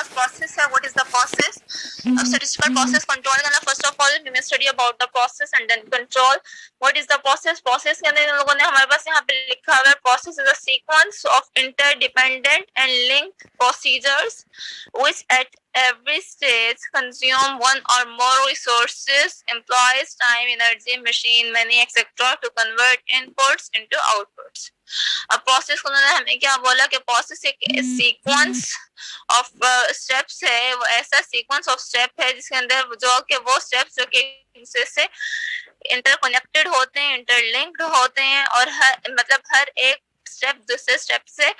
process है, what is the process of statistical process control करना. First of all we may study about the process and then control. What is the process? Process के अंदर इन लोगों ने हमारे पास यहाँ पे लिखा हुआ है, process is a sequence of interdependent and linked procedures which at every stage consume one or more resources, employs time, energy, machine, money, etc. to convert inputs into outputs. अब प्रोसेस को उन्होंने हमें क्या बोला कि प्रोसेस एक sequence of steps है, वो ऐसा सीक्वेंस ऑफ स्टेप है जिसके अंदर जो कि वो स्टेप्स जो कि एक दूसरे से इंटरकनेक्टेड होते हैं, इंटरलिंक्ड होते हैं और हर एक स्टेप दूसरे स्टेप से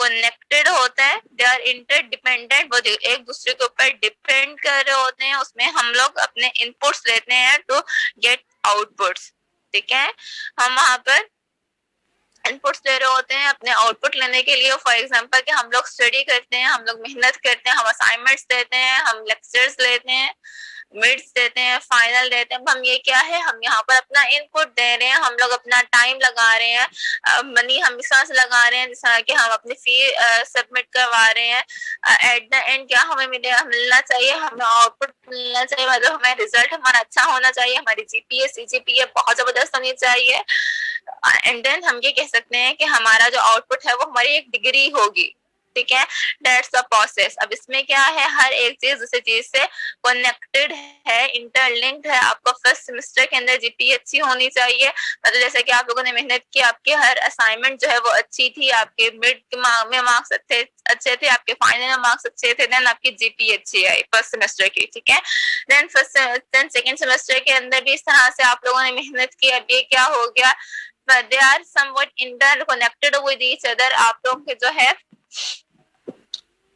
कनेक्टेड होता है. दे आर इंटरडिपेंडेंट, वो एक दूसरे के ऊपर डिपेंड कर रहे होते हैं. उसमें हम लोग अपने इनपुट्स लेते हैं टू गेट आउटपुट्स. ठीक है, हम वहां पर इनपुट्स दे रहे होते हैं अपने आउटपुट लेने के लिए. फॉर एग्जांपल कि हम लोग स्टडी करते हैं, हम लोग मेहनत करते हैं, हम असाइनमेंट्स देते हैं, हम लेक्चर्स लेते हैं, मिड्स देते हैं, फाइनल देते हैं. हम ये क्या है, हम यहाँ पर अपना इनपुट दे रहे हैं, हम लोग अपना टाइम लगा रहे हैं, मनी हम इस तरह से लगा रहे हैं जिस तरह कि हम अपनी फी सबमिट करवा रहे हैं. एट द एंड क्या हमें मिलना चाहिए, हमें आउटपुट मिलना चाहिए, मतलब हमें रिजल्ट हमारा अच्छा होना चाहिए, हमारी जीपीए सीजीपीए बहुत जबरदस्त होनी चाहिए. एंड देन हम ये कह सकते हैं कि हमारा जो आउटपुट है वो हमारी एक डिग्री होगी. ठीक है, दैट्स द प्रोसेस. अब इसमें क्या है, हर एक चीज दूसरी चीज से कनेक्टेड है, इंटरलिंक्ड है. आपको फर्स्ट सेमेस्टर के अंदर जीपीए अच्छी होनी चाहिए, मतलब जैसे कि आप लोगों ने मेहनत की, आपके हर असाइनमेंट जो है वो अच्छी थी, आपके मिड में मार्क्स अच्छे थे, आपके फाइनल में मार्क्स अच्छे थे, देन आपकी जीपीए अच्छी आई फर्स्ट सेमेस्टर की. ठीक है, देन सेकेंड सेमेस्टर के अंदर भी इस तरह से आप लोगों ने मेहनत की. अब ये क्या हो गया, they are somewhat interconnected with each other. आप लोग के जो है,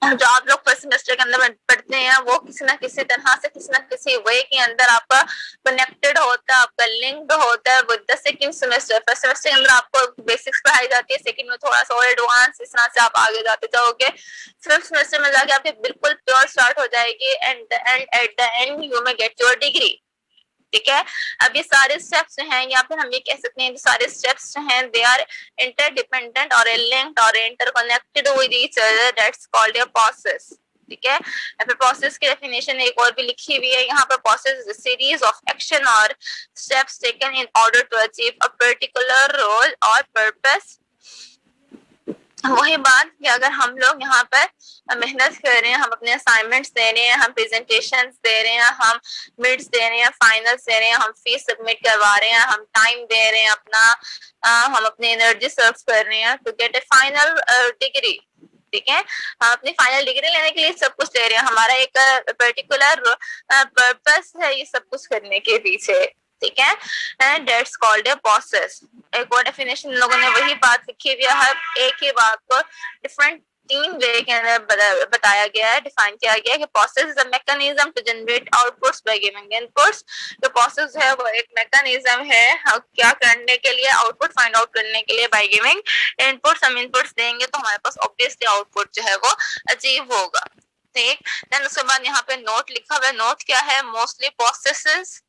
जो आप लोग फर्स्ट सेमेस्टर के अंदर पढ़ते हैं वो किसी ना किसी तरह से, किसी ना किसी वे के अंदर आपका कनेक्टेड होता है, आपका लिंक्ड होता है with the second semester. First semester के अंदर आपको बेसिक्स पढ़ाई जाती है, सेकंड में थोड़ा सा और एडवांस, इस तरह से आप आगे जाते जाओगे. फिफ्थ सेमेस्टर में जाके आपकी बिल्कुल प्योर स्टार्ट हो जाएगी and at the and you may get your degree. ठीक है, अब ये सारे स्टेप्स हैं, या फिर हम ये कह सकते हैं सारे स्टेप्स हैं, दे आर इंटरडिपेंडेंट और लिंक्ड और interconnected with each other, that's called a process. ठीक है, फिर प्रोसेस की डेफिनेशन एक और भी लिखी हुई है यहाँ पर. Process is a series of action or steps taken in order to achieve a particular role or purpose. वही बात कि अगर हम लोग यहाँ पर मेहनत कर रहे हैं, हम अपने असाइनमेंट्स दे रहे हैं, हम प्रेजेंटेशंस दे रहे हैं, हम मिड्स दे रहे हैं, फाइनल्स दे रहे हैं, हम फीस सबमिट करवा रहे हैं, हम टाइम दे रहे हैं अपना, हम अपनी एनर्जी सर्व कर रहे हैं to get a final degree. ठीक है, हम अपनी फाइनल डिग्री लेने के लिए सब कुछ दे रहे हैं, हमारा एक पर्टिकुलर पर्पस है ये सब कुछ करने के पीछे. ठीक है, and that's called a process. एक और डेफिनेशन लोगों ने वही बात लिखी हुई है, हर एक ही बात को डिफरेंट तीन वे के अंदर बताया गया है, डिफाइन किया गया है कि process is a mechanism to generate outputs by giving inputs. जो प्रोसेस है वो एक मैकेनिज्म है क्या करने के लिए, आउटपुट फाइंड आउट करने के लिए बाय गिविंग इनपुट्स. हम इनपुट्स देंगे तो हमारे पास ऑब्वियसली आउटपुट जो है वो अचीव होगा. ठीक, देन उसके बाद यहाँ पे नोट लिखा हुआ है. नोट क्या है, मोस्टली प्रोसेसेस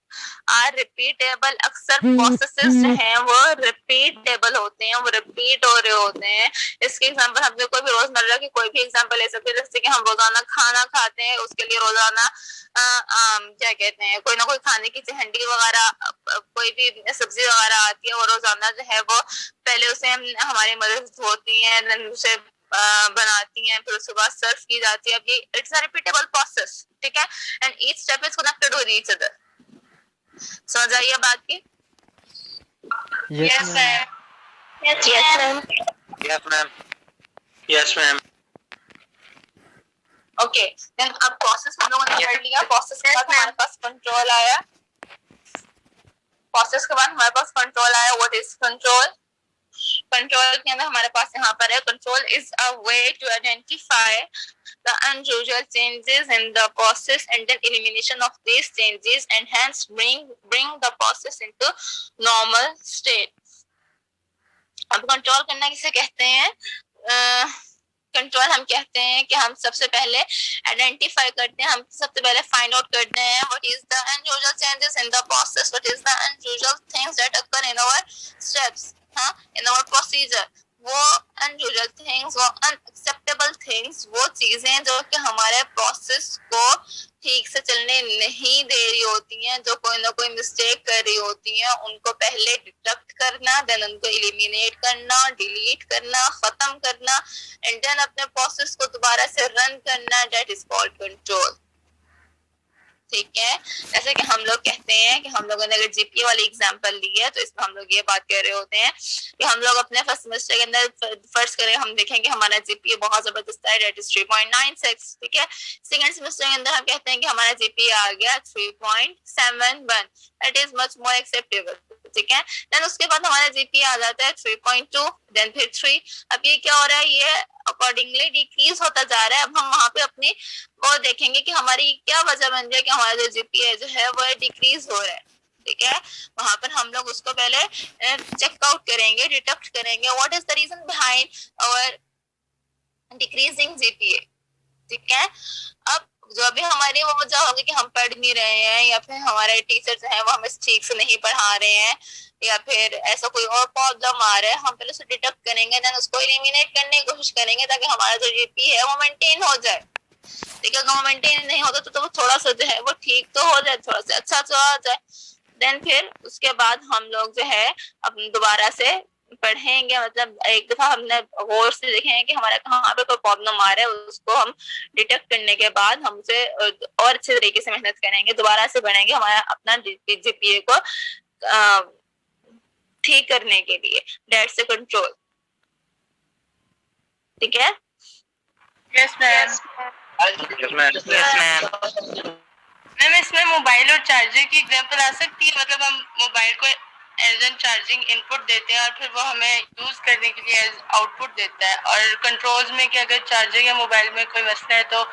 आर रिपीटेबल. अक्सर प्रोसेसेस जो हैं वो रिपीटेबल होते हैं, वो रिपीट हो रहे होते हैं. इसके एग्जांपल हम कोई भी रोजमर्रा की कोई भी एग्जांपल ले सकते हैं, जैसे कि हम रोजाना खाना खाते हैं, उसके लिए रोजाना क्या कहते हैं, कोई ना कोई खाने की हंडी वगैरह, कोई भी सब्जी वगैरह आती है, वो रोजाना जो है वो पहले उसे हमारी मदद होती है, उसे बनाती हैं, फिर उसके बाद सर्व की जाती है. अब ये इट्स अ रिपीटेबल प्रोसेस. ठीक है, and each step is connected with each other. समझ आई बात की? Yes ma'am. Yes ma'am. Yes ma'am. Yes ma'am. Okay, then अब प्रोसेस हम लोगों ने पढ़ लिया. प्रोसेस के बाद हमारे पास कंट्रोल आया. प्रोसेस के बाद हमारे पास कंट्रोल आया. What is control? कंट्रोल के अंदर हमारे पास यहाँ पर है, control is a way to identify the unusual changes in the process and then elimination of these changes and hence bring the process into normal state. अब control करना किसे कहते हैं? कंट्रोल हम कहते हैं कि हम सबसे पहले आइडेंटिफाई करते हैं, हम सबसे पहले फाइंड आउट करते हैं what is the unusual changes in the process, what is the unusual things that occur in our steps, in our procedure. वो अनयूजुअल थिंग्स, वो अनएक्सेप्टेबल थिंग्स, वो चीजें जो कि हमारे प्रोसेस को ठीक से चलने नहीं दे रही होती हैं, जो कोई ना कोई मिस्टेक कर रही होती हैं, उनको पहले डिटेक्ट करना, देन उनको एलिमिनेट करना, डिलीट करना, खत्म करना, एंड देन अपने प्रोसेस को दोबारा से रन करना, दैट इज कॉल्ड कंट्रोल। ठीक है, जैसे कि हम लोग कहते हैं कि हम लोगों ने अगर जीपीए वाली एग्जांपल ली है तो इसमें हम लोग ये बात कर रहे होते हैं कि हम लोग अपने फर्स्ट सेमेस्टर के अंदर फर्स्ट करें, हम देखेंगे हमारा जीपीए बहुत जबरदस्त है, दैट इज 3.96। ठीक है, सेकंड सेमेस्टर के अंदर हम कहते हैं कि हमारा जीपीए आ गया 3.71, that is much more acceptable. ठीक है, देन उसके बाद हमारा जीपीए आ जाता है 3.2, देन फिर 3। अब ये क्या हो रहा है, ये अकॉर्डिंगली डिक्रीज होता जा रहा है। अब हम वहां पे अपनी वो देखेंगे कि हमारी क्या वजह बन रही है कि हमारा जो जीपीए जो है वो डिक्रीज हो रहा है। ठीक है, वहां पर हम लोग उसको पहले चेकआउट करेंगे, डिटेक्ट करेंगे, what is the reason behind our decreasing GPA. ठीक है, अब जो भी हमारी वो वजह होगी कि हम पढ़ नहीं रहे हैं, या फिर हमारे टीचर जो है वो हमें ठीक से नहीं पढ़ा रहे हैं, या फिर ऐसा कोई और प्रॉब्लम आ रहा है, हम पहले उसे डिटेक्ट करेंगे, देन उसको एलिमिनेट करने की कोशिश करेंगे ताकि हमारा जो जीपी है वो मेंटेन हो जाए। ठीक है, अगर वो मेंटेन नहीं होता तो वो थोड़ा सा जो है वो ठीक तो हो जाए, थोड़ा सा अच्छा तो आ जाए। देन फिर उसके बाद हम लोग जो है अब दोबारा से पढ़ेंगे, मतलब एक दफा हमने गौर से देखेंगे कि हमारा कहाँ पे कोई प्रॉब्लम आ रहा है, उसको हम डिटेक्ट करने के बाद हम उसे और अच्छे तरीके से मेहनत करेंगे, दोबारा से बढ़ेंगे हमारा अपना जीपीए को ठीक करने के लिए, दैट्स अ कंट्रोल। ठीक है, yes ma'am. Yes, ma'am. Yes, ma'am. Ma'am इसमें मोबाइल और चार्जर की एग्जांपल आ सकती है, मतलब हम मोबाइल को एज एन चार्जिंग इनपुट देते हैं और फिर वो हमें यूज करने के लिए एज आउटपुट देता है, और कंट्रोल्स में कि अगर चार्जर या मोबाइल में कोई मसला है तो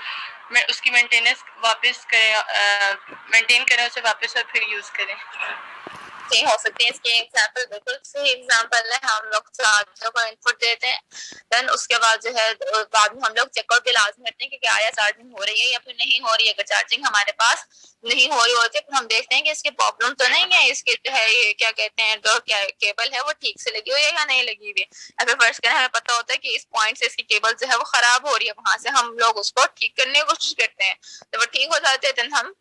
मैं उसकी मेंटेनेंस वापस करें, मेंटेन करें उसे वापस और फिर यूज करें। सही हो सकती है। इसके एग्जाम्पल बिल्कुल सही एग्जाम्पल है, हम लोग चार्जर को इनपुट देते हैं, देन उसके बाद जो है बाद में हम लोग चेकआउट भी लाजमी करते हैं कि क्या या चार्जिंग हो रही है या फिर नहीं हो रही है। अगर चार्जिंग हमारे पास नहीं हो रही होती है फिर हम देखते हैं कि इसकी प्रॉब्लम तो नहीं है, इसके जो है ये क्या कहते हैं जो क्या केबल है वो ठीक से लगी हुई है या नहीं लगी हुई है। अगर फर्स्ट करें हमें पता होता है कि इस पॉइंट से इसकी केबल जो है वो खराब हो रही है, वहां से हम लोग उसको ठीक करने की कोशिश करते हैं, तो वो ठीक हो जाते हैं, देन हम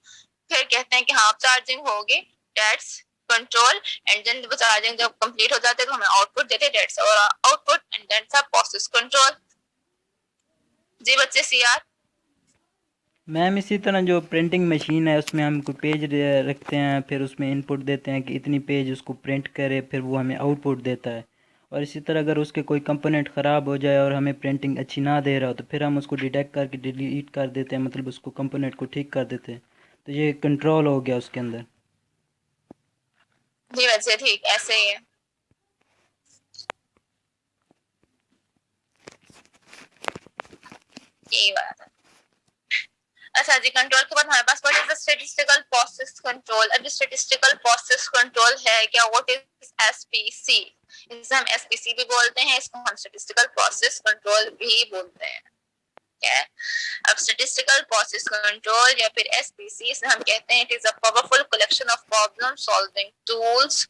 फिर कहते हैं कि हाँ चार्जिंग होगी, दैट्स कंट्रोल, एंड देन वो चार्जिंग जब कंप्लीट हो जाते हैं तो हमें आउटपुट देते हैं, that's our output, and that's a process control. जी बच्चे सीआर। मैम इसी तरह जो प्रिंटिंग मशीन है उसमें हम कोई पेज रखते हैं, फिर उसमें इनपुट देते हैं कि इतनी पेज उसको प्रिंट करे, फिर वो हमें आउटपुट देता है। और इसी तरह अगर उसके कोई कंपोनेंट ख़राब हो जाए और हमें प्रिंटिंग अच्छी ना दे रहा हो तो फिर हम उसको डिटेक्ट करके डिलीट कर देते हैं, मतलब उसको कंपोनेंट को ठीक कर देते हैं। तो ये कंट्रोल हो गया उसके अंदर। जी बच्चे ठीक ऐसे ही है। यही बात है। अच्छा जी, कंट्रोल के बाद हमारे पास what is the statistical process control. अब स्टैटिस्टिकल प्रोसेस कंट्रोल है क्या, व्हाट इज एसपीसी। इसे हम एसपीसी भी बोलते हैं, इसको हम स्टैटिस्टिकल प्रोसेस कंट्रोल भी बोलते हैं। है अब स्टैटिस्टिकल प्रोसेस कंट्रोल या फिर एसपीसी से हम कहते हैं it is a powerful collection of problem solving tools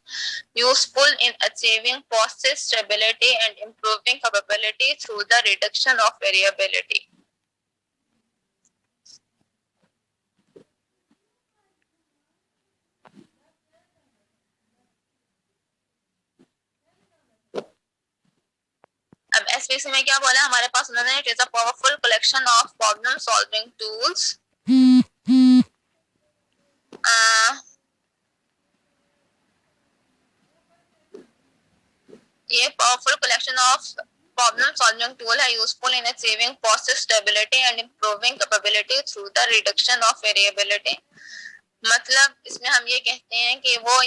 useful in achieving process stability and improving capability through the reduction of variability. अब एसपीसी में क्या बोला हमारे पास उन्होंने, it is a powerful collection of problem solving tools. ये powerful collection of problem solving tool है useful in achieving process stability and improving capability through the reduction of variability. मतलब इसमें हम ये कहते हैं कि वो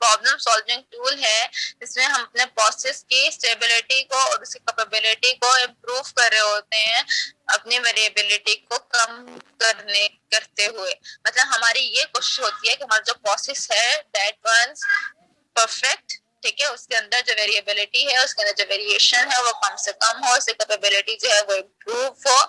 प्रॉब्लम सॉल्विंग टूल है जिसमें हम अपने प्रोसेस की स्टेबिलिटी को और उसकी कैपेबिलिटी को इम्प्रूव कर रहे होते हैं, अपनी वेरिएबिलिटी को कम करते हुए। मतलब हमारी ये कोशिश होती है कि हमारा जो प्रोसेस है दैट वंस परफेक्ट, ठीक है, उसके अंदर जो वेरिएबिलिटी है, उसके अंदर जो वेरिएशन है वो कम से कम हो, उसकी कैपेबिलिटी जो है वो इम्प्रूव हो।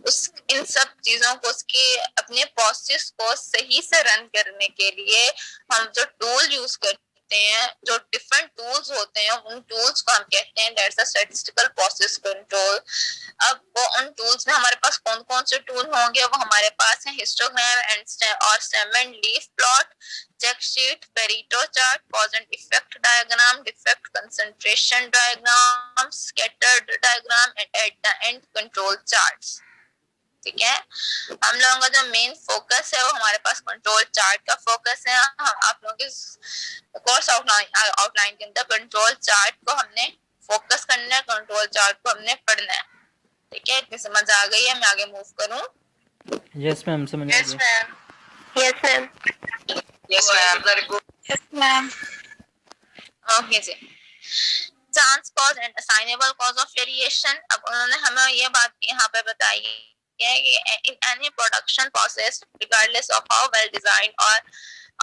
उस इन सब चीजों को उसके अपने प्रोसेस को सही से रन करने के लिए हम जो टूल यूज करते होते हैं, जो डिफरेंट टूल्स होते हैं, उन टूल्स को हम कहते हैं that's a statistical process control. अब वो उन टूल्स में हमारे पास कौन कौन से टूल होंगे, वो हमारे पास है हिस्टोग्राम और stem and leaf plot, check sheet, Pareto chart, cause and effect diagram, defect concentration diagram, scattered diagram and at the end control charts. ठीक है, हम लोगों का जो मेन फोकस है वो हमारे पास कंट्रोल चार्ट का फोकस है। आप लोगों के कोर्स आउटलाइन के अंदर कंट्रोल चार्ट को हमने फोकस करना है, कंट्रोल चार्ट को हमने पढ़ना है। ठीक है, इतनी समझ आ गई है, मैं आगे मूव करूं? यस मैम, समझ आ यस गया। Ma'am. Yes ma'am. Yes, ma'am. Very good. Yes ma'am. Okay जी, chance cause and assignable cause of variation. अब उन्होंने हमें ये बात यहाँ पे बताई है कि in any production process, regardless of how well designed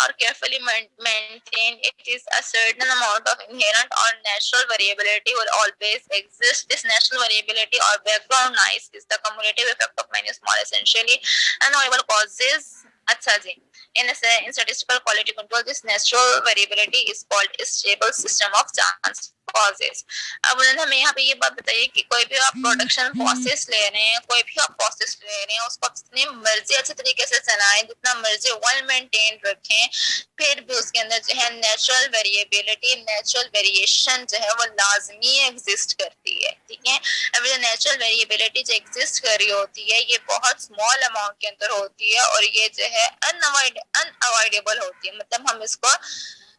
or carefully maintained, it is a certain amount of inherent or natural variability will always exist. This natural variability or background noise is the cumulative effect of many small, essentially unknowable causes. अच्छा जी, in statistical quality control, this natural variability is called a stable system of chance causes. अब उन्होंने हमें यहाँ पे ये बात बताई कि कोई भी आप प्रोडक्शन प्रोसेस ले रहे हैं, कोई भी आप प्रोसेस ले रहे हैं, उसको आप जितनी मर्जी अच्छे तरीके से चलाएं, जितना मर्जी वेल मेंटेन रखें, फिर भी उसके अंदर जो है नेचुरल वेरिएबिलिटी, नेचुरल वेरिएशन जो है वो लाजमी एग्जिस्ट करती है। ठीक है, अब ये नेचुरल वेरिएबिलिटी जो एग्जिस्ट कर रही होती है, ये बहुत स्मॉल अमाउंट के अंदर होती है और ये जो है अनअवॉइडेबल होती है। मतलब हम इसको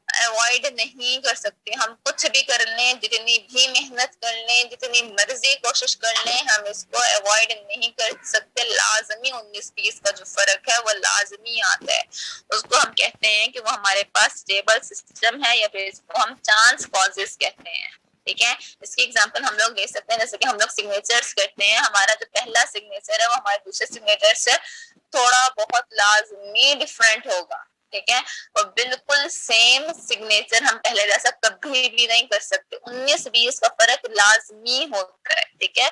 अवॉइड नहीं कर सकते। हम कुछ भी कर लें, जितनी भी मेहनत कर लें, जितनी मर्जी कोशिश कर लें, हम इसको अवॉइड नहीं कर सकते। लाजमी 19-20 का जो फर्क है वो लाजमी आता है। उसको हम कहते हैं कि वो हमारे पास स्टेबल सिस्टम है, या फिर इसको हम चांस कॉजेस कहते हैं। ठीक है, इसकी एग्जांपल हम लोग ले सकते हैं, जैसे कि हम लोग सिग्नेचर्स करते हैं, हमारा जो पहला सिग्नेचर है वो हमारे दूसरे सिग्नेचर से थोड़ा बहुत लाजमी डिफरेंट होगा। ठीक है, और बिल्कुल सेम सिग्नेचर हम पहले जैसा कभी भी नहीं कर सकते। 19-20 का फर्क लाजमी होता है। ठीक है,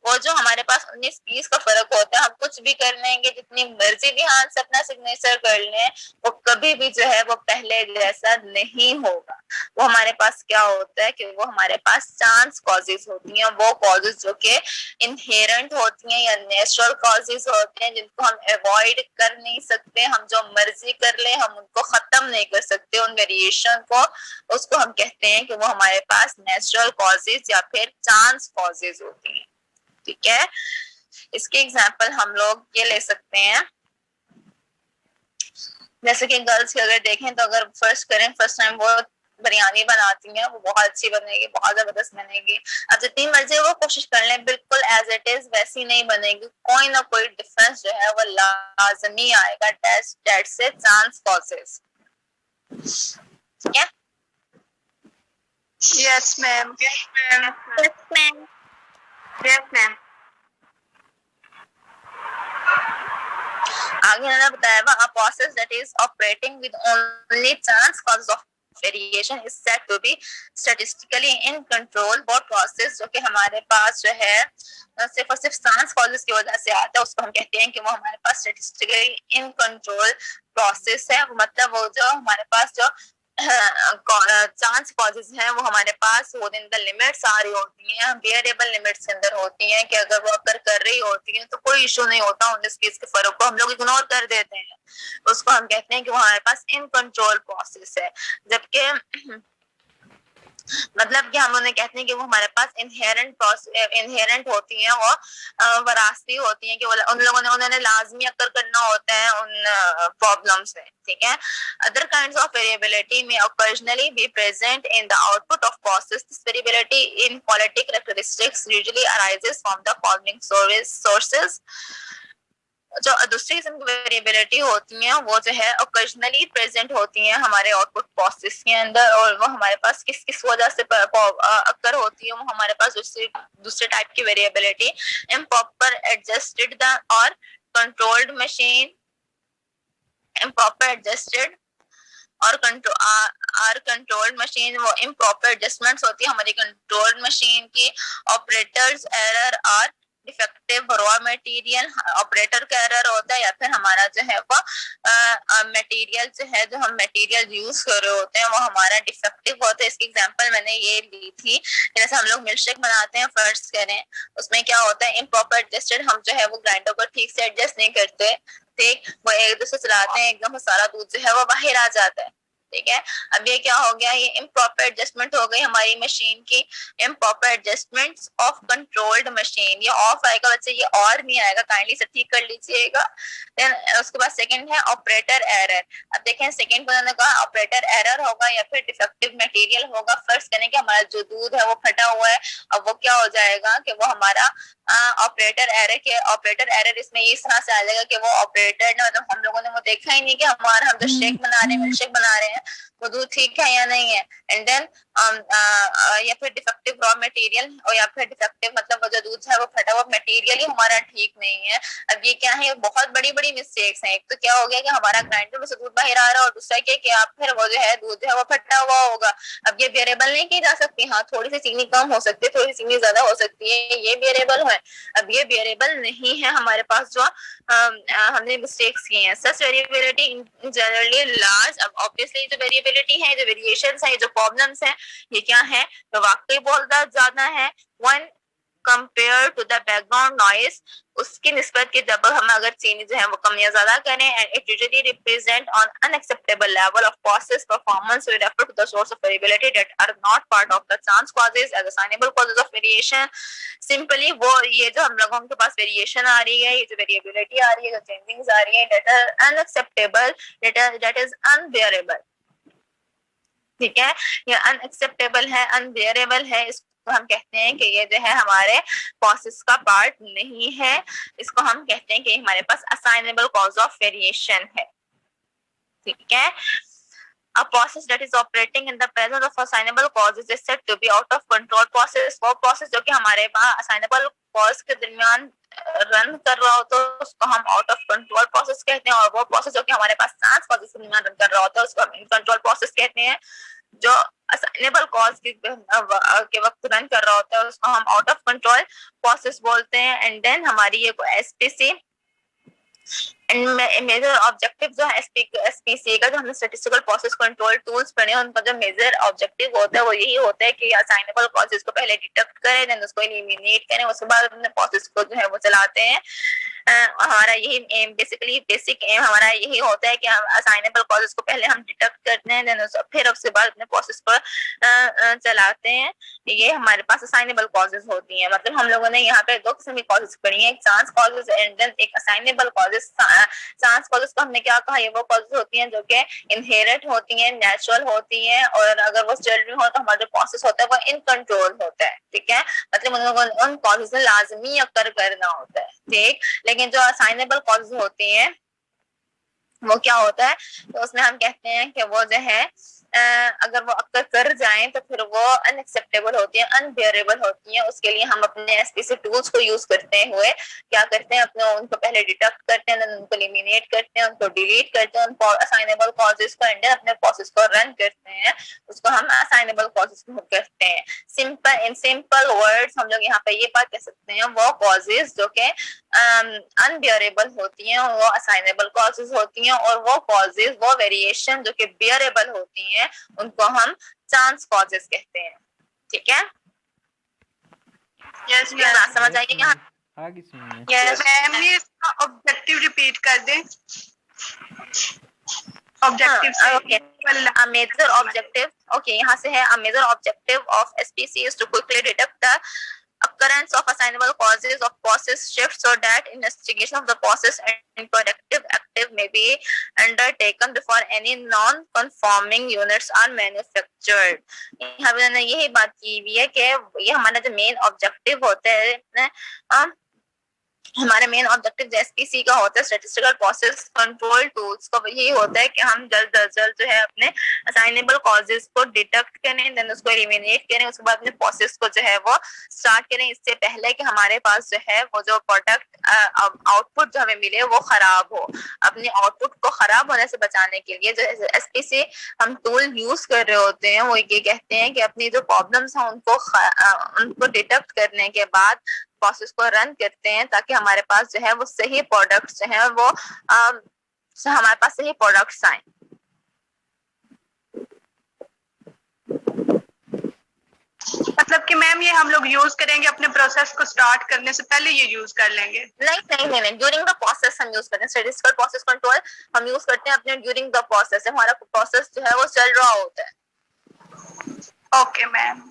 वो जो हमारे पास 19-20 का फर्क होता है, हम कुछ भी कर लेंगे, जितनी मर्जी ध्यान से अपना सिग्नेचर कर लें, वो कभी भी जो है वो पहले जैसा नहीं होगा। वो हमारे पास क्या होता है कि वो हमारे पास चांस कॉजेज होती हैं, वो कॉजेज जो कि इनहेरेंट होती हैं या नेचुरल कॉजेज होते हैं, जिनको हम अवॉइड कर नहीं सकते। हम जो मर्जी कर ले, हम उनको खत्म नहीं कर सकते उन वेरिएशन को। उसको हम कहते हैं कि वो हमारे पास नेचुरल कॉजेज या फिर चांस कॉजेज होती हैं। ठीक है, इसके एग्जांपल हम लोग ये ले सकते हैं, जैसे कि गर्ल्स की अगर देखें तो अगर फर्स्ट टाइम वो बिरयानी बनाती हैं, वो बहुत अच्छी बनेगी, बहुत जबरदस्त बनेगी। अब जितनी मर्जी वो कोशिश कर लें, बिल्कुल एज इट इज वैसी नहीं बनेगी, कोई ना कोई डिफरेंस जो है वो लाजमी आएगा। That's it, chance causes. ठीक है, yes ma'am. Yes ma'am. Yes ma'am. Yes ma'am. आगे मैंने बताया a process that is operating with only chance causes of variation is said to be statistically in control। वो process जो कि हमारे पास जो है सिर्फ और सिर्फ चांस कॉजेस की वजह से आता है, उसको हम कहते हैं कि वो हमारे पास स्टैटिस्टिकली इन कंट्रोल प्रोसेस है। मतलब वो जो हमारे पास जो चांस कॉजेज हैं वो हमारे पास वो इन द लिमिट्स आ रही होती हैं, वेरिएबल लिमिट्स के अंदर होती हैं, कि अगर वो अगर कर रही होती हैं तो कोई इशू नहीं होता। 19-20 के फर्क को हम लोग इग्नोर कर देते हैं, उसको हम कहते हैं कि वो हमारे पास इन कंट्रोल प्रोसेस है। जबकि मतलब कि हम उन्हें कहते हैं कि वो हमारे पास इनहेरेंट होती हैं, वो वरासती होती हैं, कि वो उन लोगों ने उन्होंने लाजमी अक्कर करना होता है उन प्रॉब्लम से। ठीक है, other kinds of variability may occasionally be present in the output of process. This variability in quality characteristics usually arises from the following sources। जो दूसरी किस्म की वेरिएबिलिटी होती हैं वो जो है ओकेजनली प्रेजेंट होती हैं हमारे आउटपुट प्रोसेस के अंदर, और वो हमारे पास किस किस वजह से अक्कर होती है। वो हमारे पास दूसरे टाइप की वेरिएबिलिटी इम्प्रॉपर एडजस्टेड द और कंट्रोल्ड मशीन, इम्प्रॉपर एडजस्टेड और कंट्रोल्ड मशीन, वो इम्प्रॉपर एडजस्टमेंट्स होती है हमारी कंट्रोल्ड मशीन की। ऑपरेटर्स एरर और डिफेक्टिव रॉ मटेरियल ऑपरेटर का एरर होता है, या फिर हमारा जो है वो मटेरियल जो है, जो हम मटेरियल यूज कर रहे होते हैं वो हमारा डिफेक्टिव होता है। इसकी एग्जांपल मैंने ये ली थी, जैसे हम लोग मिल्कशेक बनाते हैं, फर्ज करें उसमें क्या होता है, इम्प्रॉपर एडजस्टेड, हम जो है वो ग्राइंडर को ठीक से एडजस्ट नहीं करते, ठीक, वो एक दूसरे चलाते हैं, एकदम सारा दूध जो है वो बाहर आ जाता है, ठीक है। अब ये क्या हो गया, ये इम्प्रॉपर एडजस्टमेंट हो गई हमारी मशीन की, improper adjustment of controlled machine. ये ऑफ आएगा बच्चे, ये और नहीं आएगा, काइंडली से ठीक कर लीजिएगा। देन उसके बाद सेकंड है ऑपरेटर एरर। अब देखें सेकंड को मैंने कहा ऑपरेटर एरर होगा या फिर डिफेक्टिव मटेरियल होगा। फर्स्ट कहने कि हमारा जो दूध है वो फटा हुआ है, अब वो क्या हो जाएगा कि वो हमारा ऑपरेटर एरर इसमें इस तरह से आ जाएगा कि वो ऑपरेटर ने, मतलब हम लोगों ने वो देखा ही नहीं कि हम जो शेक बना रहे हैं, मिल्क शेक बना रहे हैं, वो दूध ठीक है या नहीं है। एंड देन या फिर डिफेक्टिव रॉ मटेरियल, और या फिर डिफेक्टिव मतलब वो जो दूध है वो फटा हुआ मटेरियल ही हमारा ठीक नहीं है। अब ये क्या है, बहुत बड़ी बड़ी मिस्टेक्स हैं। एक तो क्या हो गया कि हमारा ग्राइंडर में से दूध बाहर आ रहा है, और दूसरा क्या कि आप फिर वो जो है दूध है वो फटा हुआ होगा। अब ये वेरिएबल नहीं की जा सकती, हाँ थोड़ी सी चीनी कम हो सकती है, थोड़ी सी चीनी ज्यादा हो सकती है, ये वेरिएबल है। अब ये वेरिएबल नहीं है हमारे पास जो हमने मिस्टेक्स की हैं। सच वेरिएबिलिटी जनरली लार्ज। अब ऑब्वियसली जो वेरिएबिलिटी है, जो वेरिएशंस है, जो प्रॉब्लम्स है, ये क्या है, तो वाकई बहुत ज्यादा है। One compare to the background noise, उसकी निस्बत के जब हम अगर चीनी जो है वो कम या ज्यादा करें, and it usually represent on unacceptable level of process performance, we refer to the source of variability that are not part of the chance causes as assignable causes of variation. Simply वो ये जो हम लोगों के पास variation आ रही है, ये जो वेरिएबिलिटी आ रही है, जो चेंजिंग्स आ रही है, that are unacceptable, that is unbearable, ठीक है। ये अनएक्सेप्टेबल है, अनबियरेबल है, इसको हम कहते हैं कि ये जो है हमारे प्रोसेस का पार्ट नहीं है। इसको हम कहते हैं कि हमारे पास असाइनेबल कॉज ऑफ वेरिएशन है, ठीक है। A process that is operating in the presence of assignable causes is said to be out of control process। वो process जो कि हमारे पास assignable cause के दरमियान रन कर रहा हो तो उसको हम आउट ऑफ कंट्रोल प्रोसेस कहते हैं, और वो प्रोसेस जो कि हमारे पास चांस कॉजेस के दरमियान रन कर रहा होता है उसको हम कंट्रोल प्रोसेस कहते हैं। जो असाइनेबल कॉज के वक्त रन कर रहा होता है उसको हम आउट ऑफ कंट्रोल प्रोसेस बोलते हैं। एंड देन हमारी ये एसपीसी मेजर ऑब्जेक्टिव जो है एसपीसी का, जो हमने स्टैटिस्टिकल प्रोसेस कंट्रोल टूल्स पढ़े हैं, उनका जो मेजर ऑब्जेक्टिव होता है वो यही होता है कि असाइनेबल कॉजेस को पहले डिटेक्ट करें, देन उसको एलिमिनेट करें, उसके बाद अपने प्रोसेस को जो है वो चलाते हैं। हमारा यही एम, बेसिकली बेसिक एम हमारा यही होता है कि हम असाइनेबल कॉजेस को पहले हम डिटेक्ट करते हैं, देन फिर उसके बाद अपने प्रोसेस को चलाते हैं। ये हमारे पास असाइनेबल कॉजेस होती हैं। मतलब हम लोगों ने यहाँ पे दो किस्म की कॉजेस पढ़ी हैं, एक चांस कॉजेस एंड देन एक असाइनेबल कॉजेस। चांस कॉजेस को हमने क्या कहा, ये वो कॉजेस होती हैं जो कि इनहेरेंट होती हैं, नेचुरल होती हैं, और अगर वो चल रही हो तो हमारा जो प्रोसेस होता है वो इन कंट्रोल होता है, ठीक है। मतलब उन लोगों उन कॉजेस में लाजमी अकर करना होता है, ठीक। लेकिन जो असाइनेबल कॉजेस होती हैं वो क्या होता है, तो उसमें हम कहते हैं कि वो जो है अगर वो अक्कर कर जाएं तो फिर वो अनएक्सेप्टेबल होती है, अनबियरेबल होती है। उसके लिए हम अपने एसपीसी टूल्स को यूज करते हुए क्या करते हैं, अपने उनको पहले डिटेक्ट करते हैं, देन उनको एलिमिनेट करते हैं, उनको डिलीट करते हैं, उन असाइनेबल कॉजेस को, एंड अपने प्रोसेस को रन करते हैं, उसको हम असाइनेबल कॉजेस कहते हैं। सिंपल इन सिंपल वर्ड्स हम लोग यहाँ पे ये बात कह सकते हैं, वो कॉजेस जो कि अनबियरेबल होती हैं वो असाइनेबल कॉजेस होती हैं, और वो कॉजेस, वो वेरिएशन जो कि बियरेबल होती हैं उनको हम चांस कॉजेस कहते हैं, ठीक है। यस मैम समझ आएगी यहाँ? आगे सुनिए। यस मैम, ये इसका ऑब्जेक्टिव रिपीट कर दें। Objective okay, a major objective, okay, यहाँ से है, a major objective of SPC is to quickly detect the occurrence of assignable causes of process shift so that investigation of the process and corrective active may be undertaken before any non-conforming units are manufactured। यहाँ पे मैंने यही बात की हुई है कि ये हमारा जो मेन ऑब्जेक्टिव होता है, हमारा मेन ऑब्जेक्टिव जो एसपीसी का होता है, स्टैटिस्टिकल प्रोसेस कंट्रोल टूल्स का, यही होता है कि हम जल्द अज जल्द जो है अपने असाइनेबल कॉजेस को डिटेक्ट करें, देन उसको एलिमिनेट करें, उसके बाद अपने प्रोसेस को जो है वो स्टार्ट करें, इससे पहले कि हमारे पास जो है वो जो प्रोडक्ट आउटपुट जो हमें मिले वो खराब हो। अपने आउटपुट को खराब होने से बचाने के लिए जो एसपीसी हम टूल यूज कर रहे होते हैं वो ये कहते हैं कि अपनी जो प्रॉब्लम्स हैं उनको डिटेक्ट करने के बाद प्रोसेस को रन करते हैं ताकि हमारे पास जो है वो सही प्रोडक्ट्स जो है वो हमारे पास सही प्रोडक्ट्स आए। मतलब कि मैम ये हम लोग यूज करेंगे अपने प्रोसेस को स्टार्ट करने से पहले ये यूज कर लेंगे? नहीं, ड्यूरिंग द प्रोसेस हम यूज करते हैं। स्टैटिस्टिकल प्रोसेस कंट्रोल हम यूज करते हैं अपने ड्यूरिंग द प्रोसेस, हमारा प्रोसेस जो है वो चल रहा होता है। Okay ma'am.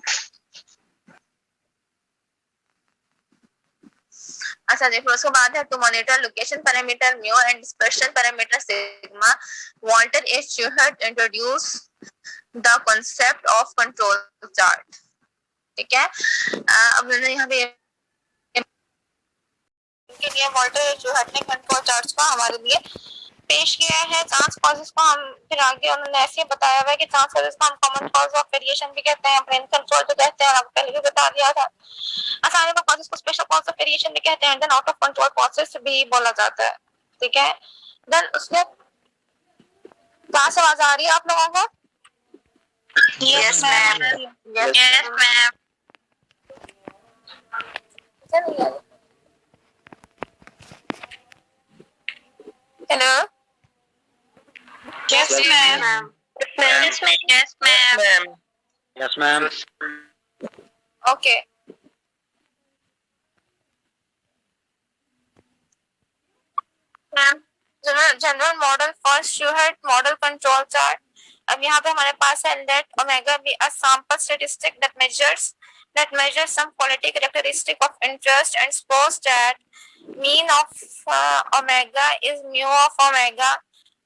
अच्छा जी, फिर उसके बाद है to monitor location parameter mu and dispersion parameter sigma, Walter H Shewhart introduce the concept of control chart. ठीक है, अब मैंने यहाँ पे के लिए वॉल्टर एच शूहर्ट ने कंट्रोल चार्ट्स को हमारे लिए पेश किया है। चांस कॉजेस को हम फिर आगे उन्होंने ऐसे बताया हुआ है कि चांस कॉजेस को हम कॉमन कॉज ऑफ वेरिएशन भी कहते हैं, ब्रेन कंट्रोल भी कहते हैं, आपको पहले भी बता दिया था। आसानी में कॉजेस को स्पेशल कॉज ऑफ वेरिएशन भी कहते हैं, then out of control process भी बोला जाता है। ठीक है, देन उसमें कहां से आवाज आ रही है आप लोगों को? Yes ma'am. Yes ma'am. Hello. Yes, ma'am. Yes, ma'am. Yes, ma'am. Yes, ma'am. Okay. Ma'am, general model first Shewhart model control chart. अब यहाँ पे हमारे पास है let omega be a sample statistic that measures some quality characteristic of interest and suppose that mean of omega is mu of omega।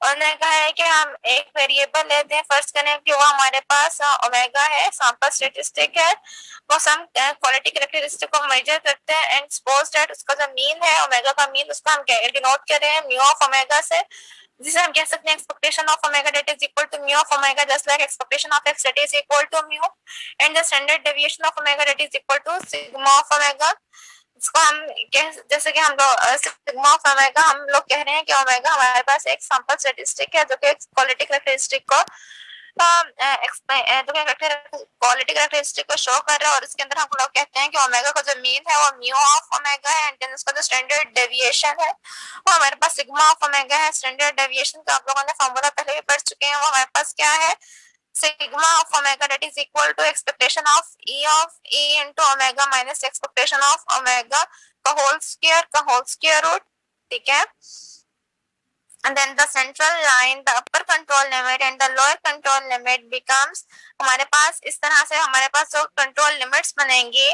उन्होंने कहा है कि हम एक वेरिएबल लेते हैं, फर्स्ट करें कि वो हमारे पास ओमेगा है, सैंपल स्टैटिस्टिक है, वो सम क्वालिटी कैरेक्टरिस्टिक को मेजर करते हैं एंड सपोज दैट उसका जो मीन है ओमेगा का मीन, उसको हम डिनोट कर रहे हैं म्यू ऑफ ओमेगा से, जिसे हम कह सकते हैं expectation of omega that is equal to mu of omega just like expectation of X that is equal to mu and the standard deviation of omega that is equal to sigma of omega. इसको हम जैसे कि हम लोग sigma of omega हम लोग कह रहे हैं कि ओमेगा हमारे पास एक सैंपल स्टैटिस्टिक है जो कि क्वालिटी कैरेक्टरिस्टिक को क्वालिटी कैरेक्टरिस्टिक को शो कर रहा है और इसके अंदर हम लोग कहते हैं कि ओमेगा का जो मीन है वो म्यू ऑफ ओमेगा है एंड देन उसका जो स्टैंडर्ड डेविएशन है वो हमारे पास सिग्मा ऑफ ओमेगा है। स्टैंडर्ड डेविएशन का आप लोगों ने फॉर्मूला पहले भी पढ़ चुके हैं, वो हमारे पास क्या है, sigma of omega that is equal to expectation of e into omega minus expectation of omega का whole square root। ठीक है, and then the central line, the upper control limit and the lower control limit becomes, हमारे पास इस तरह से हमारे पास जो control limits बनेंगी,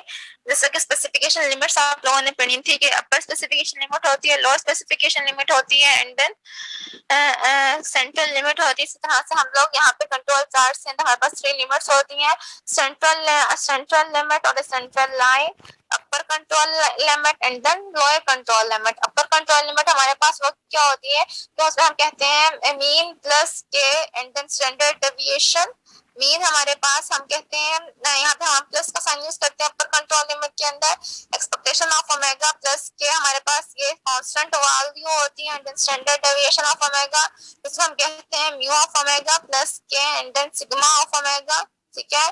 जैसे कि स्पेसिफिकेशन लिमिट्स आप लोगों ने पढ़ी थी कि अपर स्पेसिफिकेशन लिमिट होती है, लोअर स्पेसिफिकेशन लिमिट होती है एंड देन सेंट्रल लिमिट होती है। इस तरह से हम लोग यहाँ पे कंट्रोल चार्ट से हमारे पास 3 लिमिट्स होती हैं, सेंट्रल लिमिट और central line, upper control limit and then lower control limit. Upper control limit हमारे पास वो क्या होती है, तो उसमें हम कहते हैं mean plus k and then standard deviation. Mean हमारे पास हम कहते हैं, यहाँ पे हम प्लस का साइन यूज करते हैं अपर कंट्रोल लिमिट के अंदर, एक्सपेक्टेशन ऑफ ओमेगा प्लस के हमारे पास ये कांस्टेंट वैल्यू होती है and then standard deviation of omega, जिसको हम कहते हैं mu of omega plus k and then sigma of omega. ठीक है,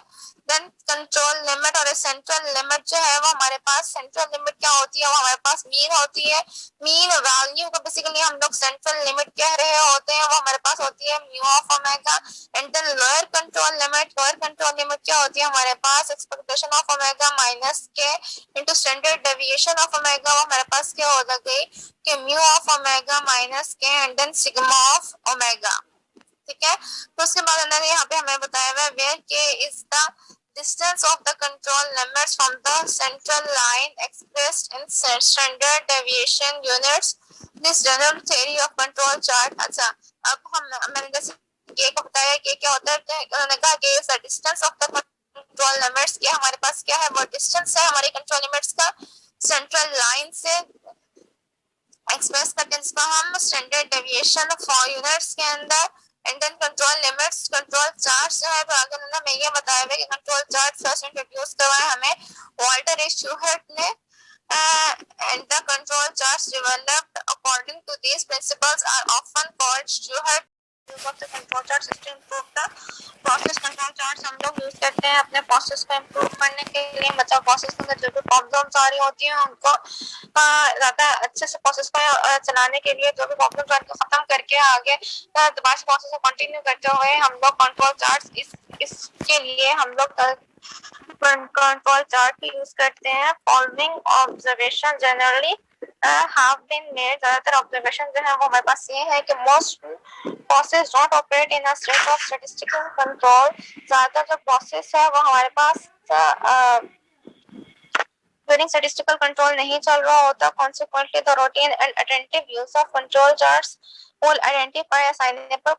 देन कंट्रोल लिमिट और सेंट्रल लिमिट जो है वो हमारे पास, सेंट्रल लिमिट क्या होती है, वो हमारे पास मीन होती है। मीन वैल्यू को बेसिकली हम लोग सेंट्रल लिमिट कह रहे होते हैं, वो हमारे पास होती है mu of omega and then lower control limit क्या होती है हमारे पास, expectation of omega minus k into standard deviation of omega, वो हमारे पास क्या हो गई कि mu of omega minus k and then sigma of omega. ठीक है, तो उसके बाद उन्होंने यहाँ पे हमें बताया हुआ है वेयर के is the distance of the control limits from the central line expressed in standard deviation units, this general theory of control chart। अच्छा, अब मैंने जैसे के को बताया कि क्या होता है, उन्होंने कहा कि is the distance of the control limits, कि हमारे पास क्या है, वो डिस्टेंस है हमारे कंट्रोल लिमिट्स का सेंट्रल लाइन से एक्सप्रेस करते हैं, जिसको हम स्टैंडर्ड डेविएशन फॉर यूनिट्स के अंदर and then control limits. Control chart जो है, तो आगे उन्होंने मैं ये बताया है कि कंट्रोल चार्ट फर्स्ट इंट्रोड्यूस करवाया हमें वॉल्टर एच शूहर्ट ने and the control charts developed according to these principles are often called Shewhart use of the control chart system improve the process. Control charts हम लोग use करते हैं अपने process को improve करने के लिए, मतलब प्रोसेस के अंदर जो भी प्रॉब्लम्स आ रही होती हैं उनको ज्यादा अच्छे से प्रोसेस को चलाने के लिए, जो भी प्रॉब्लम्स उनको खत्म करके आगे दोबारा से प्रोसेस को कंटिन्यू करते हुए हम लोग कंट्रोल चार्ट्स इसके लिए हम लोग कंट्रोल चार्ट की यूज करते हैं। Following observation generally have been made, ज्यादातर ऑब्जर्वेशन जो है वो हमारे पास ये है कि most process don't operate in a state of statistical control. ज्यादातर जो प्रोसेस है वो हमारे पास during statistical control नहीं चल रहा होता। Consequently, the routine and attentive use of control charts will identify assignable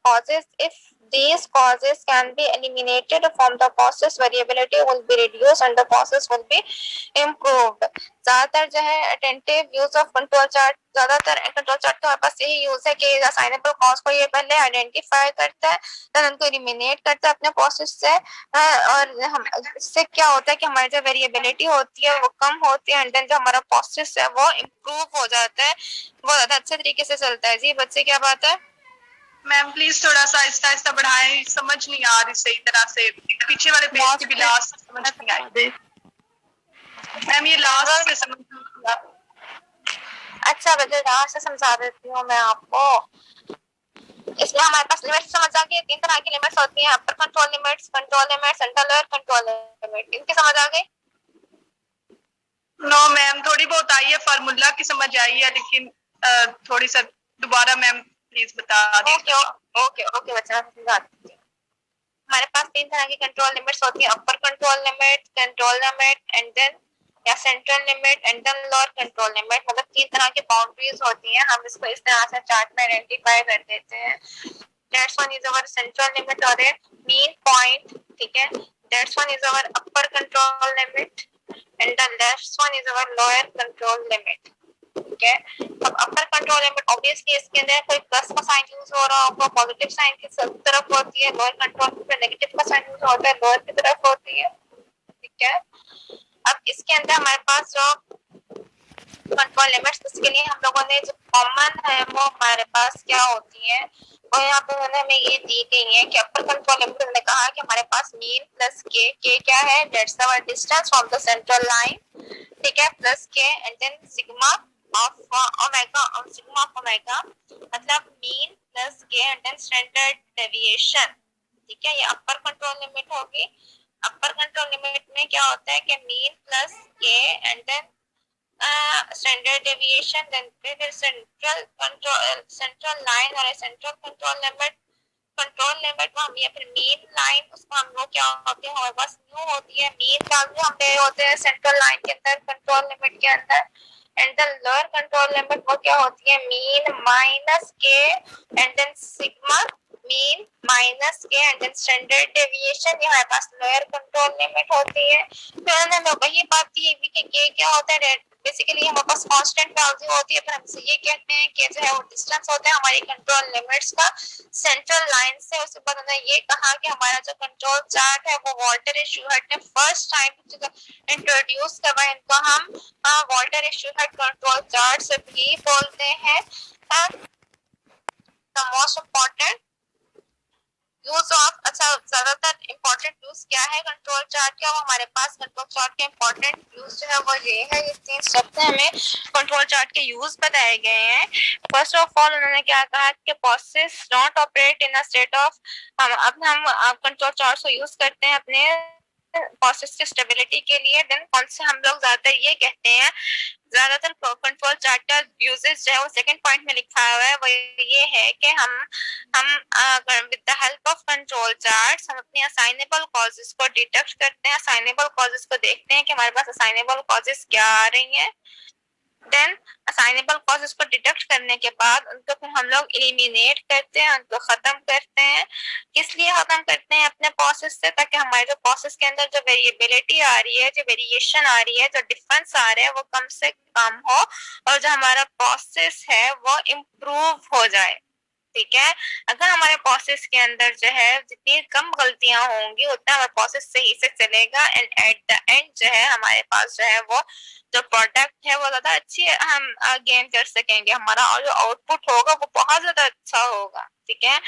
causes. If these causes can be eliminated from the process, variability will be reduced and the process will be improved. ज्यादातर जो है attentive use of control chart, ज्यादातर control chart का हमारे पास यही use है कि assignable cause को ये पहले आइडेंटिफाई करता है, देन उनको एलिमिनेट करता है अपने प्रोसेस से, और हम इससे क्या होता है कि हमारी जो वेरिएबिलिटी होती है वो कम होती है, एंड देन जो हमारा प्रोसेस है वो इम्प्रूव हो जाता है, वो ज्यादा अच्छे तरीके से चलता है। जी बच्चे क्या बात है? मैम प्लीज थोड़ा सा आहिस्ता आहिस्ता बढ़ाएं, समझ नहीं आ रही सही तरह से, पीछे वाले पेज की भी लास्ट समझ नहीं आई मैम, ये लास्ट से समझ नहीं आया। अच्छा बच्चे लास्ट से समझा देती हूँ मैं आपको। इसमें हमारे पास लिमिट्स समझ आ गई, 3 तरह की लिमिट्स होती हैं, upper control limits, control limits, central lower control limit. इनकी समझ आ गई? नो मैम, थोड़ी बहुत आई है, फार्मूला की समझ आई है, लेकिन थोड़ी सा दोबारा मैम प्लीज बता दीजिए। ओके ओके बच्चा, मैं समझाती हूँ। हमारे पास 3 तरह की कंट्रोल लिमिट्स होती हैं, upper control limit, control limit and then या central limit and then lower control limit. मतलब 3 तरह की बाउंड्रीज होती हैं, हम इसको इस तरह से चार्ट में आइडेंटिफाई कर देते हैं। That's one is our central limit और मीन पॉइंट, ठीक है। That's one is our upper control limit and the last one is our lower control limit, ठीक है। अब अपर कंट्रोल लिमिट ऑब्वियसली इसके अंदर कोई प्लस का साइन यूज हो रहा होगा, पॉजिटिव साइन की तरफ होती है, लोअर कंट्रोल में नेगेटिव का साइन यूज होता है, लोअर की तरफ होती है, ठीक है। अब इसके अंदर हमारे पास जो कंट्रोल लिमिट्स, उसके लिए हम लोगों ने जो कॉमन है वो हमारे पास क्या होती है, और यहाँ पे मैंने हमें ये दी गई है कि अपर कंट्रोल लिमिट ने कहा कि हमारे पास मीन प्लस के क्या है, that's our distance from the central line, ठीक है, plus k and then sigma of omega, sigma of omega, मतलब mean plus k and then standard deviation, ठीक है। ये अपर कंट्रोल लिमिट होगी। अपर कंट्रोल लिमिट में क्या होता है कि mean plus k and then standard deviation, then फिर सेंट्रल लाइन और central control limit. Control limit में हम ये फिर मीन लाइन, उसको हम लोग क्या होते हैं, हमारे पास न्यू होती है, मीन वैल्यू हम दे होते हैं सेंट्रल लाइन के अंदर, कंट्रोल लिमिट के अंदर, and the lower control limit वो क्या होती है, mean minus k and then sigma, mean minus k and then standard deviation, ये हमारे पास लोअर कंट्रोल लिमिट होती है। फिर हमने वही बात की कि क्या होता है, बेसिकली हमारे पास कांस्टेंट वैल्यू होती है, पर हम ये कहते हैं कि जो है वो डिस्टेंस होता है हमारी कंट्रोल लिमिट्स का सेंट्रल लाइन से। उसके बाद उन्होंने ये कहा कि हमारा जो कंट्रोल चार्ट है वो वॉल्टर ए शूहर्ट ने फर्स्ट टाइम इंट्रोड्यूस करवाया, इनको हम वॉल्टर ए शूहर्ट कंट्रोल चार्ट से भी बोलते हैं। The most important use of, अच्छा ज्यादातर इम्पोर्टेंट यूज क्या है कंट्रोल चार्ट का, वो हमारे पास कंट्रोल चार्ट के इम्पोर्टेंट यूज जो है वो ये है, ये 3 स्टेप्स में हमें कंट्रोल चार्ट के यूज बताए गए हैं। फर्स्ट ऑफ ऑल उन्होंने क्या कहा कि process not operate in a state of, हम कंट्रोल चार्ट को यूज करते हैं अपने प्रोसेस की स्टेबिलिटी के लिए। देन कौन से हम लोग ज्यादातर ये कहते हैं, ज्यादातर कंट्रोल चार्ट का यूजेस जो है वो सेकंड पॉइंट में लिखा हुआ है, वो ये है कि हम with the help of control charts हम अपने असाइनेबल कॉजेस को डिटेक्ट करते हैं, असाइनेबल कॉजेस को देखते हैं कि हमारे पास असाइनेबल कॉजेस क्या आ रही हैं। देन असाइनेबल कॉजेस को डिटेक्ट करने के बाद उनको फिर हम लोग एलिमिनेट करते हैं, उनको खत्म करते हैं। किस लिए खत्म करते हैं, अपने प्रोसेस से, ताकि हमारे जो प्रोसेस के अंदर जो वेरिएबिलिटी आ रही है, जो वेरिएशन आ रही है, जो डिफरेंस आ रहे हैं, वो कम से कम हो और जो हमारा प्रोसेस है वो इम्प्रूव हो जाए, ठीक है। अगर हमारे प्रोसेस के अंदर जो है जितनी कम गलतियां होंगी उतना हमारा प्रोसेस सही से चलेगा एंड एट द एंड जो है हमारे पास जो है वो जो प्रोडक्ट है वो ज्यादा अच्छी हम गेन कर सकेंगे, हमारा और जो आउटपुट होगा वो बहुत ज्यादा अच्छा होगा। ठीक है।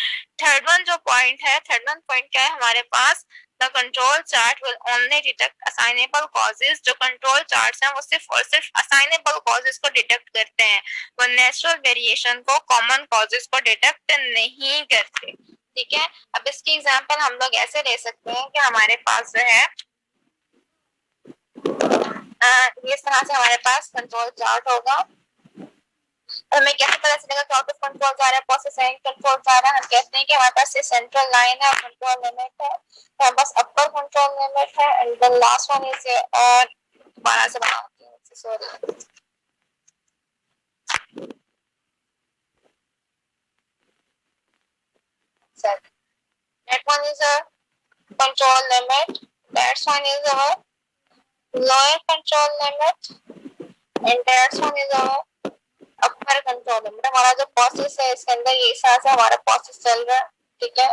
थर्ड वन जो पॉइंट है, थर्ड वन पॉइंट क्या है हमारे पास, the control chart will only detect assignable causes. जो कंट्रोल चार्ट्स हैं वो सिर्फ और सिर्फ असाइनेबल कॉजेज को डिटेक्ट करते हैं, वो नेचुरल वेरिएशन को, कॉमन कॉजेज को डिटेक्ट नहीं करते। ठीक है। अब इसकी एग्जांपल हम लोग ऐसे ले सकते हैं कि हमारे पास जो है इस तरह से हमारे पास कंट्रोल चार्ट होगा और हमें कैसे पता चलेगा कि आउट ऑफ कंट्रोल जा रहा है, प्रोसेस इन कंट्रोल जा रहा है। हम कहते हैं कि हमारे पास ये सेंट्रल लाइन है, कंट्रोल लिमिट है, हमारे पास अपर कंट्रोल लिमिट है and the last one is और दोबारा से बनाती हूँ, sorry that one is a control limit, that one is our lower control limit and that one is our upper control limit। हमारा जो प्रोसेस है इसके अंदर ये हिसाब से हमारा प्रोसेस चल रहा है। ठीक है।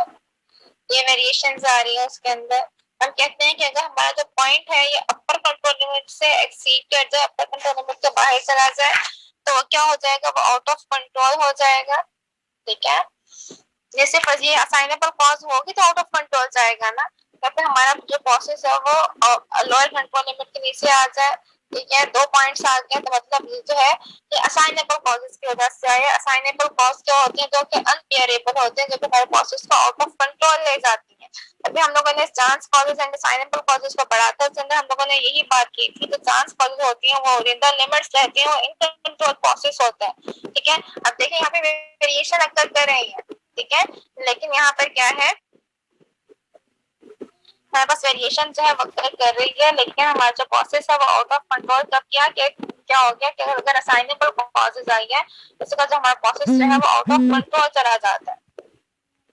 ये वेरिएशंस आ रही है उसके अंदर। हम कहते हैं कि अगर हमारा जो पॉइंट है ये अपर कंट्रोल लिमिट से एक्सीड कर जाए, अपर कंट्रोल लिमिट के बाहर चला जाए, तो क्या हो जाएगा, वो आउट ऑफ कंट्रोल हो जाएगा। ठीक है। जैसे ये असाइनेबल कॉज होगी तो आउट ऑफ कंट्रोल जाएगा ना, या फिर हमारा जो प्रोसेस है वो लोअर कंट्रोल लिमिट के नीचे आ जाए। ठीक है। 2 पॉइंट्स आ गए तो मतलब ये जो है ये असाइनेबल कॉजेस की वजह से आए। असाइनेबल कॉज क्या होती है, जो कि अनपेयरेबल होते हैं, जो कि हमारे प्रोसेस को आउट ऑफ कंट्रोल ले जाती है। अभी हम लोगों ने chance causes and assignable causes को बढ़ाते हैं, हम लोगों ने यही बात की थी। तो चांस कॉजेस होती हैं वो विद द लिमिट्स रहती हैं, वो इन कंट्रोल प्रोसेस होते हैं। ठीक है। अब देखिए यहाँ पे वेरिएशन अक्कर कर रही है। ठीक है। लेकिन यहाँ पर क्या है, हमारे पास वेरिएशन जो है वो कर रही है, लेकिन हमारा जो प्रोसेस है वो आउट ऑफ कंट्रोल कब किया, क्या हो गया कि अगर असाइनेबल कॉजेज आई है तो उसका जो हमारा प्रोसेस जो है वो आउट ऑफ कंट्रोल चला जाता है।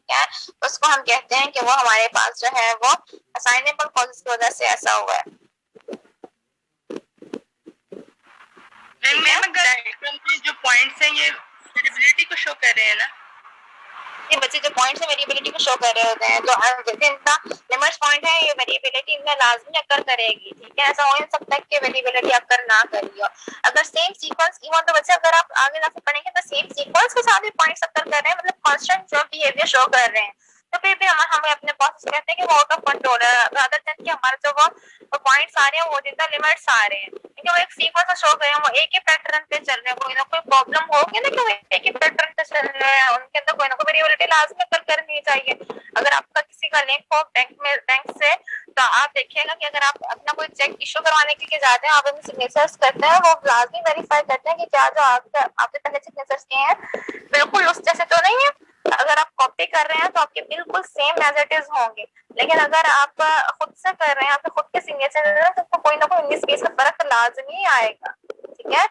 क्या उसको हम कहते हैं कि वो हमारे पास जो है वो असाइनेबल कॉजेज की वजह से ऐसा हुआ है। जो पॉइंट्स हैं ये वेरिएबिलिटी को शो कर रहे हैं ना, ये बच्चे जो पॉइंट्स है वेरिएबिलिटी को शो कर रहे होते हैं, जो इनका लिमिट्स पॉइंट है ये वेरिएबिलिटी इनमें लाजमी अकर करेगी। ठीक है। ऐसा हो नहीं सकता कि वेरिएबिलिटी अकर ना करी हो। अगर सेम सीक्वेंस इवन तो बच्चे अगर आप आगे जाके पढ़ेंगे तो सेम सीक्वेंस के साथ भी पॉइंट्स अकर कर रहे हैं, मतलब कांस्टेंट जो बिहेवियर शो कर रहे हैं, तो फिर भी हमें अपने पास कहते हैं कि वो आउट ऑफ कंट्रोल है, रादर देन कि हमारे जो वो पॉइंट्स आ रहे हैं वो जितना लिमिट्स आ रहे हैं, क्योंकि वो एक सीक्वेंस शो कर रहे हैं, वो एक ही पैटर्न पे चल रहे हैं। कोई ना कोई प्रॉब्लम होगी ना कि वो एक ही पैटर्न पे चल रहे हैं, उनके अंदर कोई ना कोई वेरिएबिलिटी लाजमी करनी चाहिए। अगर आपका किसी का लिंक हो बैंक से, तो आप देखिएगा कि अगर आप अपना कोई चेक इशू करवाने के लिए जाते हैं, आप अपने सिग्नेचर्स करते हैं, वो लाजमी वेरीफाई करते हैं कि क्या जो आपके पहले सिग्नेचर्स किए हैं बिल्कुल उस जैसे तो नहीं है। अगर आप कॉपी कर रहे हैं तो आपके बिल्कुल सेम एज इट इज होंगे, लेकिन अगर आप खुद से कर रहे हैं, आपके खुद के सिग्नेचर तो कोई ना कोई 19 पेज का फर्क लाजमी आएगा। ठीक है।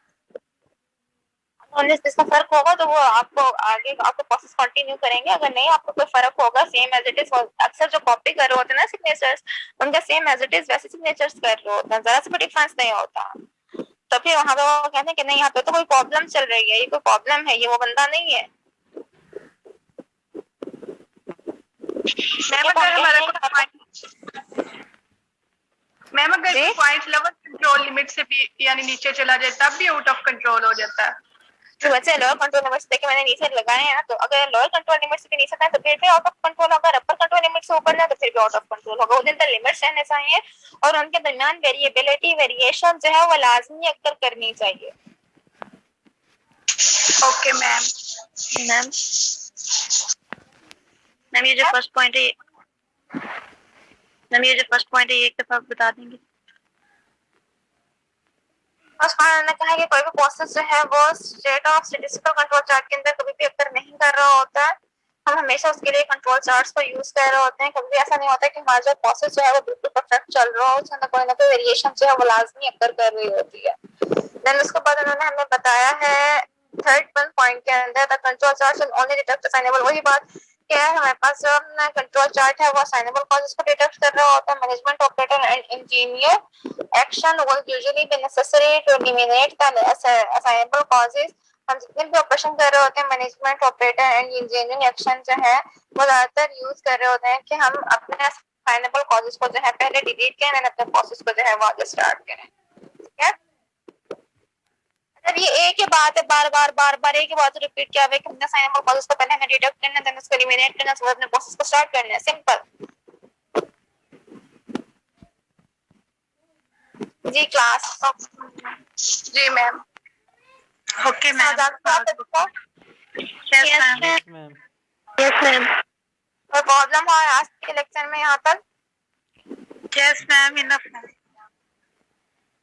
19 पेज का फर्क होगा तो वो आपको आगे आपको प्रोसेस कंटिन्यू करेंगे, अगर नहीं आपको कोई फर्क होगा सेम एज इट इज। अक्सर जो कॉपी कर रहे होते हैं ना सिग्नेचर्स, उनका सेम एज इट इज वैसे सिग्नेचर्स कर रहे होते हैं, जरा सा भी डिफरेंस नहीं होता। तो फिर वहां पे वो कहते हैं कि नहीं यहाँ पे तो कोई प्रॉब्लम चल रही है, ये कोई प्रॉब्लम है, ये वो बंदा नहीं है। मैम अगर पॉइंट लेवल कंट्रोल लिमिट से भी यानी नीचे चला जाए तब भी आउट ऑफ कंट्रोल हो जाता है। तो वैसे लोअर कंट्रोल लिमिट से मैंने नीचे लगाए हैं ना, तो अगर लोअर कंट्रोल लिमिट से भी नीचे जाए तो फिर भी आउट ऑफ कंट्रोल होगा, अपर कंट्रोल लिमिट से ऊपर जाए तो फिर भी आउट ऑफ कंट्रोल होगा। उनके अंदर लिमिट्स रहने चाहिए और उनके दरमियान वेरिएबिलिटी वेरिएशन जो है वो लाजमी अक्कर करनी चाहिए। Okay ma'am. मैम ये जो फर्स्ट पॉइंट है, मैम ये जो फर्स्ट पॉइंट है ये एक दफा बता देंगे। ने कहा कि कोई भी प्रोसेस जो है वो state of statistical control chart के अंदर कभी भी अक्कर नहीं कर रहा होता है। हम हमेशा उसके लिए कंट्रोल चार्ट्स को यूज कर रहे होते हैं। कभी भी ऐसा नहीं होता कि हमारा जो प्रोसेस जो है वो बिल्कुल परफेक्ट चल रहा हो, उसमें कोई ना कोई वेरिएशन जो है वो लाजमी अक्कर कर रही होती है। देन उसके बाद उन्होंने हमें बताया है थर्ड पॉइंट के अंदर the control chart will only detect assignable. वही बात क्या है, हमारे पास जो कंट्रोल चार्ट है वो असाइनेबल कॉजेस को डिटेक्ट कर रहा होता है। Management operator and engineer action will usually be necessary to eliminate the assignable causes हम जितने भी ऑपरेशन कर रहे होते हैं, management operator and engineering action जो है वो ज्यादातर यूज कर रहे होते हैं कि हम अपने असाइनेबल कॉजेस को जो है पहले डिलीट करें और अपने प्रोसेस को जो है वो आगे स्टार्ट करें। ठीक है, अगर ये एक ही बात है बार बार एक ही बात रिपीट किया हुआ है कि हमने असाइनेबल कॉजेस को पहले हमें डिडक्ट करना है, देन उसको एलिमिनेट करना है, उसके बाद अपने प्रोसेस को स्टार्ट करना है, सिंपल। जी क्लास जी ma'am. Okay ma'am. Yes, ma'am. Ma'am Yes, ma'am. कोई प्रॉब्लम हो आज के लेक्चर में यहाँ तक? Yes ma'am, enough ma'am.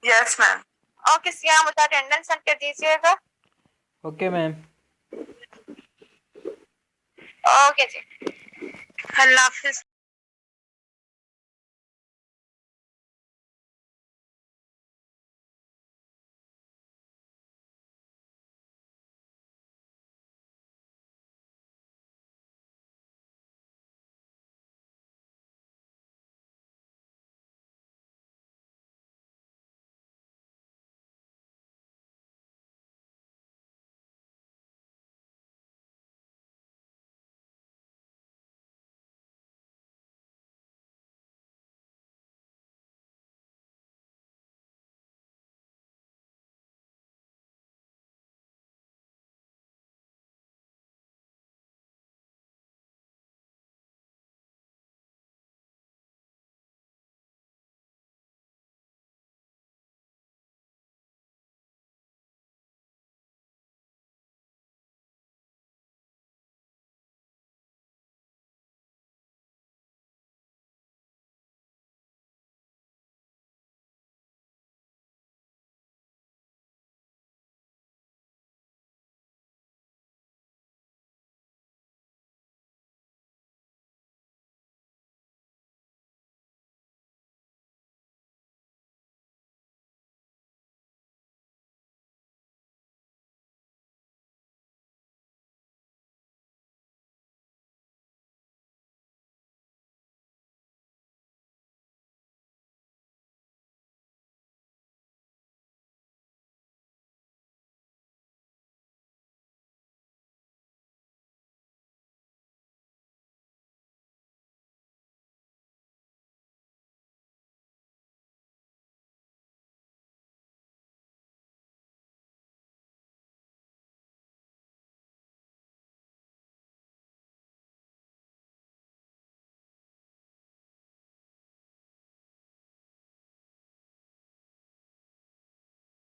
Yes ma'am. Okay Siya, मुझे अटेंडेंस सेंड कर दीजिएगा। Okay ma'am. ओके जी, अल्लाह हाफिज।